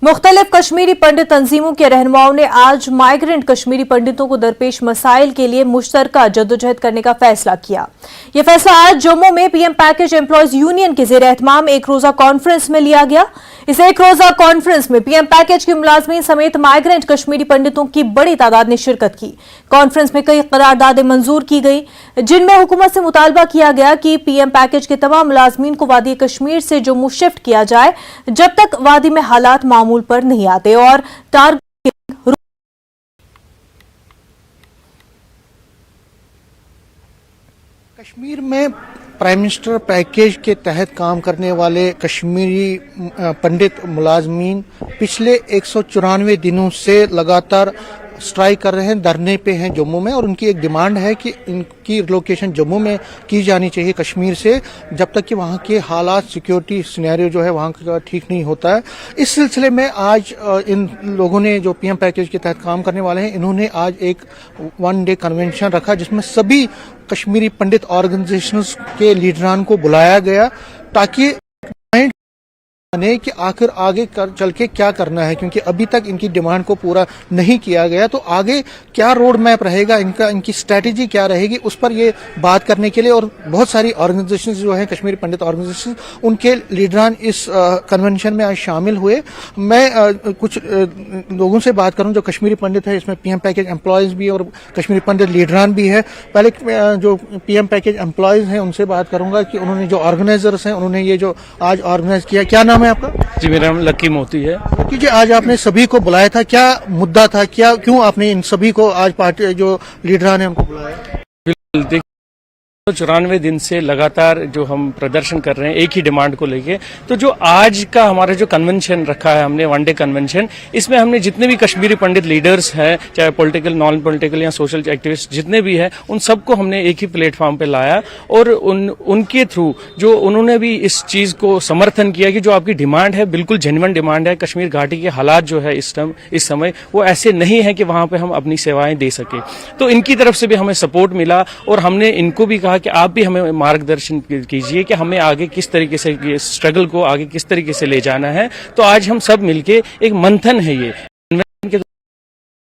मुख्तलिफ कश्मीरी पंडित तंजीमों के रहनुमाओं ने आज माइग्रेंट कश्मीरी पंडितों को दरपेश मसाइल के लिए मुश्तरका जद्दोजहद करने का फैसला किया। यह फैसला आज जम्मू में पीएम पैकेज एम्प्लॉयज यूनियन के ज़ेर एहतमाम एक रोजा कॉन्फ्रेंस में लिया गया। इस एक रोजा कॉन्फ्रेंस में पीएम पैकेज के मुलाजमीन समेत माइग्रेंट कश्मीरी पंडितों की बड़ी तादाद ने शिरकत की। कॉन्फ्रेंस में कई करारदादें मंजूर की गई, जिनमें हुकूमत से मुतालबा किया गया कि पीएम पैकेज के तमाम मुलाजमीन को वादी कश्मीर से जम्मू शिफ्ट किया जाए जब तक वादी में हालात मामूल पर नहीं आते और टारगेट। कश्मीर में प्राइम मिनिस्टर पैकेज के तहत काम करने वाले कश्मीरी पंडित मुलाजमीन पिछले 194 दिनों से लगातार स्ट्राइक कर रहे हैं, धरने पे हैं जम्मू में, और उनकी एक डिमांड है कि इनकी रिलोकेशन जम्मू में की जानी चाहिए कश्मीर से, जब तक कि वहाँ के हालात, सिक्योरिटी सिनेरियो जो है वहाँ का ठीक नहीं होता है। इस सिलसिले में आज इन लोगों ने जो पीएम पैकेज के तहत काम करने वाले हैं, इन्होंने आज एक 1 डे कन्वेंशन रखा जिसमें सभी कश्मीरी पंडित ऑर्गेनाइजेशंस के लीडरान को बुलाया गया ताकि कि आखिर आगे चल के क्या करना है, क्योंकि अभी तक इनकी डिमांड को पूरा नहीं किया गया। तो आगे क्या रोड मैप रहेगा, इनकी स्ट्रेटेजी क्या रहेगी, उस पर ये बात करने के लिए और बहुत सारी ऑर्गेनाइजेशंस जो हैं कश्मीरी पंडित ऑर्गेनाइजेशन, उनके लीडरान इस कन्वेंशन में आज शामिल हुए। मैं कुछ लोगों से बात करूं जो कश्मीरी पंडित है, इसमें पीएम पैकेज एम्प्लॉयज भी और कश्मीरी पंडित लीडरान भी है। पहले जो पीएम पैकेज एम्प्लॉयज हैं उनसे बात करूंगा कि उन्होंने जो ऑर्गेनाइजर्स हैं, उन्होंने ये जो आज ऑर्गेनाइज किया, क्या नाम है आपका? जी, मेरा नाम लक्की मोती है। लक्की जी, आज आपने सभी को बुलाया था, क्या मुद्दा था, क्यों आपने इन सभी को आज पार्टी जो लीडरान है उनको बुलाया? 94 दिन से लगातार जो हम प्रदर्शन कर रहे हैं एक ही डिमांड को लेके, तो जो आज का हमारा जो कन्वेंशन रखा है हमने, 1 डे कन्वेंशन, इसमें हमने जितने भी कश्मीरी पंडित लीडर्स हैं, चाहे पॉलिटिकल, नॉन पॉलिटिकल या सोशल एक्टिविस्ट जितने भी हैं, उन सबको हमने एक ही प्लेटफॉर्म पे लाया और उनके थ्रू जो उन्होंने भी इस चीज को समर्थन किया कि जो आपकी डिमांड है बिल्कुल जेन्युइन डिमांड है। कश्मीर घाटी के हालात जो है इस समय वो ऐसे नहीं है कि वहां पे हम अपनी सेवाएं दे सके, तो इनकी तरफ से भी हमें सपोर्ट मिला और हमने इनको भी कहा कि आप भी हमें मार्गदर्शन कीजिए कि हमें आगे किस तरीके से ये स्ट्रगल को आगे किस तरीके से ले जाना है। तो आज हम सब मिलके एक मंथन है ये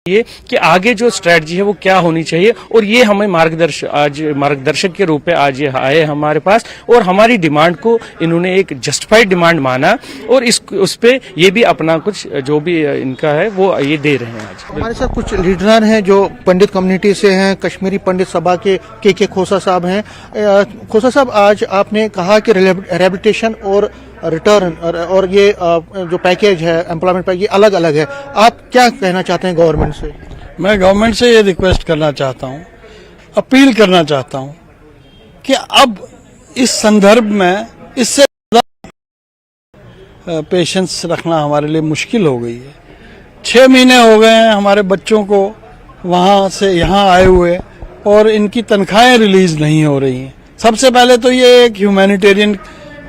कि आगे जो स्ट्रेटजी है वो क्या होनी चाहिए, और ये हमें मार्गदर्शक के रूप में आज ये आए हमारे पास और हमारी डिमांड को इन्होंने एक जस्टिफाइड डिमांड माना और उस पे ये भी अपना कुछ जो भी इनका है वो ये दे रहे हैं। आज हमारे साथ कुछ लीडरान हैं जो पंडित कम्युनिटी से हैं, कश्मीरी पंडित सभा के खोसा साहब हैं। खोसा साहब, आज आपने कहा कि रिहेबिलिटेशन और रिटर्न और ये जो पैकेज है एम्प्लॉयमेंट पैकेज अलग अलग है, आप क्या कहना चाहते हैं गवर्नमेंट से? मैं गवर्नमेंट से ये रिक्वेस्ट करना चाहता हूँ, अपील करना चाहता हूँ कि अब इस संदर्भ में इससे पेशेंस रखना हमारे लिए मुश्किल हो गई है। 6 महीने हो गए हैं हमारे बच्चों को वहाँ से यहाँ आए हुए और इनकी तनख्वाहें रिलीज नहीं हो रही हैं। सबसे पहले तो ये एक ह्यूमैनिटेरियन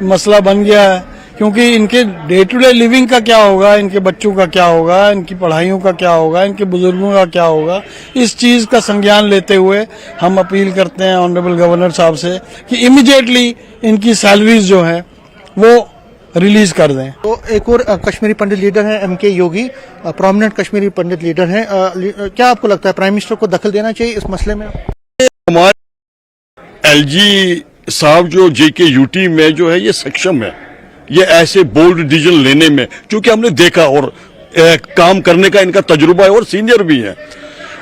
मसला बन गया है, क्योंकि इनके डे टू डे लिविंग का क्या होगा, इनके बच्चों का क्या होगा, इनकी पढ़ाइयों का क्या होगा, इनके बुजुर्गों का क्या होगा, इस चीज का संज्ञान लेते हुए हम अपील करते हैं ऑनरेबल गवर्नर साहब से कि इमीडिएटली इनकी सैलरीज जो है वो रिलीज कर दें। तो एक और कश्मीरी पंडित लीडर हैं एमके योगी, प्रोमिनेंट कश्मीरी पंडित लीडर हैं। क्या आपको लगता है प्राइम मिनिस्टर को दखल देना चाहिए इस मसले में? हमारे एलजी साहब जो जेके यूटी में जो है ये सक्षम है ये ऐसे बोल्ड डिसीजन लेने में, क्योंकि हमने देखा और काम करने का इनका तजुर्बा है और सीनियर भी है।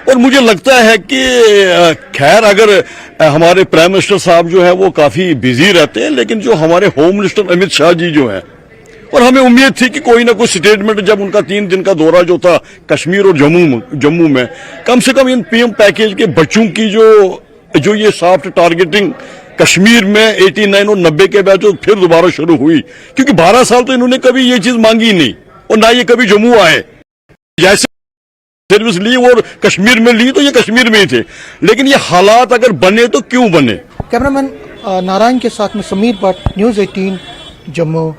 और मुझे लगता है कि खैर अगर हमारे प्राइम मिनिस्टर साहब जो है वो काफी बिजी रहते हैं, लेकिन जो हमारे होम मिनिस्टर अमित शाह जी जो हैं, और हमें उम्मीद थी कि कोई ना कोई स्टेटमेंट, जब उनका 3 दिन का दौरा जो था कश्मीर और जम्मू में, कम से कम इन पीएम पैकेज के बच्चों की जो ये सॉफ्ट टारगेटिंग कश्मीर में 89 और 90 के बाद जो फिर दोबारा शुरू हुई, क्योंकि 12 साल तो इन्होंने कभी ये चीज मांगी नहीं और ना ये कभी जम्मू आए। जैसे सर्विस ली और कश्मीर में ली तो ये कश्मीर में ही थे, लेकिन ये हालात अगर बने तो क्यों बने। कैमरामैन नारायण के साथ में समीर भट्ट, न्यूज़ 18 जम्मू।